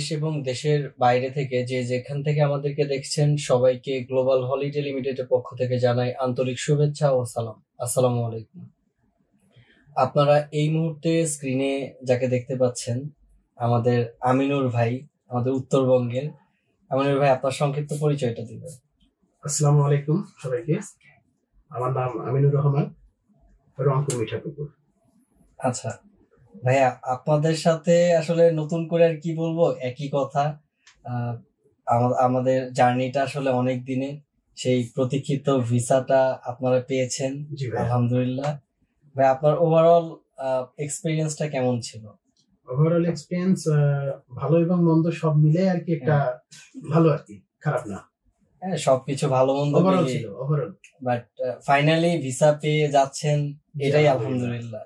দেশ এবং দেশের বাইরে থেকে যে যেখান থেকে আমাদেরকে দেখছেন সবাইকে গ্লোবাল হলিডে লিমিটেডের পক্ষ থেকে জানাই আন্তরিক শুভেচ্ছা ও সালাম। আসসালামু আলাইকুম। আপনারা এই মুহূর্তে স্ক্রিনে যাকে দেখতে পাচ্ছেন আমাদের আমিনুর ভাই, আমাদের উত্তরবঙ্গের। আমিনুর ভাই, আপনার সংক্ষিপ্ত পরিচয়টা দিবেন। আসসালামু আলাইকুম সবাইকে। আমার নাম আমিনুর রহমান, রংপুর মিঠাপুকুর। আচ্ছা ভাইয়া, আপনাদের সাথে আসলে নতুন করে আর কি বলবো, একই কথা। আমাদের জার্নিটা আসলে অনেক দিনের, সেই প্রতীক্ষিত ভিসাটা আপনারা পেয়েছেন, আলহামদুলিল্লাহ। ভাই, আপনার ওভারঅল এক্সপিরিয়েন্সটা কেমন ছিল? ওভারঅল এক্সপিরিয়েন্স ভালো এবং মন্দ সব মিলে আর কি, একটা ভালো আর কি, খারাপ না। হ্যাঁ, সবকিছু ভালো মন্দ ছিল ওভারঅল, বাট ফাইনালি ভিসা পেয়ে যাচ্ছেন, এটাই আলহামদুলিল্লাহ।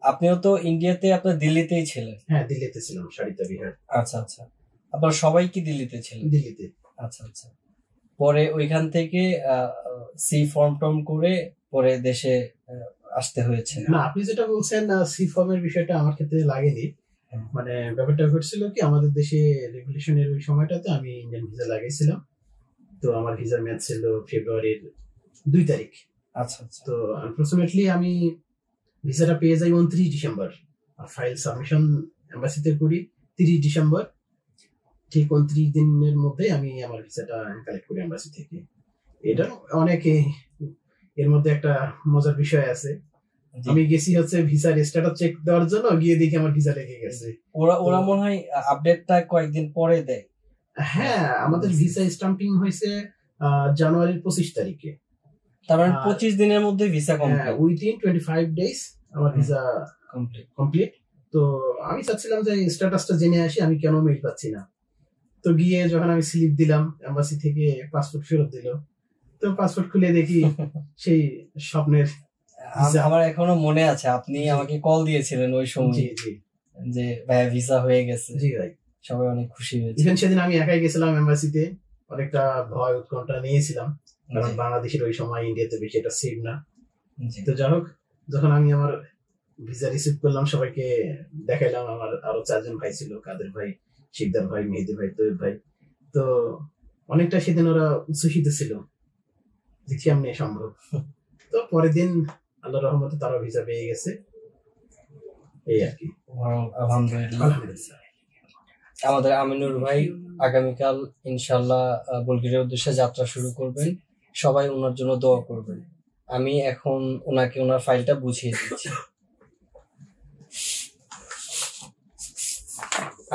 আপনিও তো ইন্ডিয়াতে, আপনার দিল্লিতেই ছিলেন? হ্যাঁ, দিল্লিতে ছিলাম, সারিতা বিহার। আচ্ছা আচ্ছা, আপনার সবাই কি দিল্লিতে ছিলেন? দিল্লিতে। আচ্ছা আচ্ছা, পরে ওইখান থেকে সি ফর্ম টর্ম করে পরে দেশে আসতে হয়েছে? না, আপনি যেটা বলছেন সি ফর্মের বিষয়টা আমার ক্ষেত্রে লাগেনি। মানে ব্যাপারটা ঘটছিল কি, আমাদের দেশে রেগুলেশনের ওই সময়টাতে আমি ইন্ডিয়ান ভিসা লাগাইছিলাম। তো আমার ভিসার মেয়াদ ছিল ফেব্রুয়ারির 2 তারিখ। আচ্ছা আচ্ছা। তো আনফরচুনেটলি আমি ভিসাটা পেয়ে যাই 29 ডিসেম্বর, আর ফাইল সাবমিশন এম্বাসিতে করি 30 ডিসেম্বর। ঠিক 29 দিনের মধ্যে আমি আমার ভিসাটা কালেক্ট করি এম্বাসি থেকে। এটা অনেকে, এর মধ্যে একটা মজার বিষয় আছে। আমি গেছি হচ্ছে ভিসার স্ট্যাটাস চেক দেওয়ার জন্য, গিয়ে দেখি আমার ভিসা লেগে গেছে। ওরা মনে হয় আপডেটটা কয়েকদিন পরে দেয়। হ্যাঁ, আমাদের ভিসা স্টাম্পিং হয়েছে জানুয়ারির 25 তারিখে। তার মানে 25 দিনের মধ্যে ভিসা কমপ্লিট। উইদিন 25 ডেজ আমার ভিসা কমপ্লিট। তো আমি চাচ্ছিলাম যে স্ট্যাটাসটা জেনে আসি, আমি কেন মেইল পাচ্ছি না। তো গিয়ে যখন আমি স্লিপ দিলাম, এম্বাসি থেকে পাসপোর্ট ফেরত দিল। তো পাসপোর্ট খুলে দেখি সেই স্বপ্নের। আমার এখনো মনে আছে, আপনি আমাকে কল দিয়েছিলেন ওই সময় যে ভাই ভিসা হয়ে গেছে। জি ভাই, সবাই অনেক খুশি হয়েছে। ইভেন সেদিন আমি একাই গেছিলাম এম্বাসিতে, অনেকটা ভয় উৎকণ্ঠা নিয়েছিলাম, কারণ বাংলাদেশের ওই সময় ইন্ডিয়াতে বেশি এটা সেফ না। তো যাই হোক, যখন আমি আমার ভিসা রিসিভ করলাম, সবাইকে দেখাইলাম। আমার আরো 4 জন ভাই ছিল, কাদের ভাই, শিকদার ভাই, মেহেদি ভাই, তৈব ভাই। তো অনেকটা সেদিন ওরা উচ্ছ্বসিত ছিল যে কেমনে সম্ভব। তো পরের দিন আল্লাহর রহমতে তারা ভিসা পেয়ে গেছে, এই আর কি। আলহামদুলিল্লাহ। আমাদের আমিনুর ভাই আগামীকাল ইনশাল্লাহ বুলগেরিয়ার উদ্দেশ্যে যাত্রা শুরু করবেন। সবাই ওনার জন্য দোয়া করবেন। আমি এখন ওনাকে ওনার ফাইলটা বুঝিয়ে দিচ্ছি।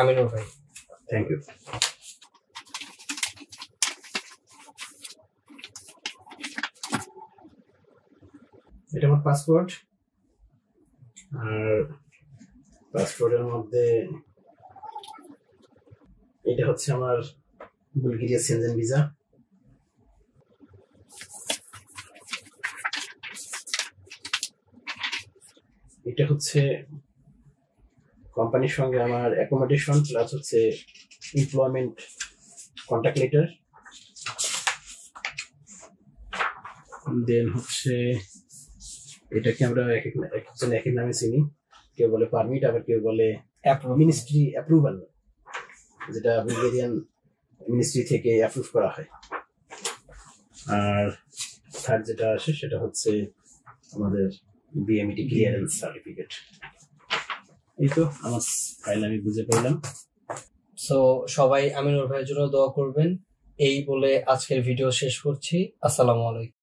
আমিনুর ভাই, থ্যাংক ইউ। এটা আমার পাসপোর্ট, আর পাসপোর্টের মধ্যে এটা হচ্ছে আমার বুলগেরিয়া সেনজেন ভিসা। এটা হচ্ছে কোম্পানির সঙ্গে আমার অ্যাকোমোডেশন প্লাস হচ্ছে এমপ্লয়মেন্ট কন্ট্যাক্ট লেটার। দেন হচ্ছে এটাকে আমরা একজন এক এক নামে চিনি। কেউ বলে পারমিট, আবার কেউ বলে মিনিস্ট্রি অ্যাপ্রুভাল, যেটা বুলগেরিয়ান মিনিস্ট্রি থেকে অ্যাপ্রুভ করা হয়। আর থার্ড যেটা আসে সেটা হচ্ছে আমাদের বিএমইটি ক্লিয়ারেন্স সার্টিফিকেট। এই তো আমার ফাইল আমি বুঝে পেলাম। সো সবাই আমিনুর ভাইয়ের জন্য দোয়া করবেন। এই বলে আজকের ভিডিও শেষ করছি। আসসালামু আলাইকুম।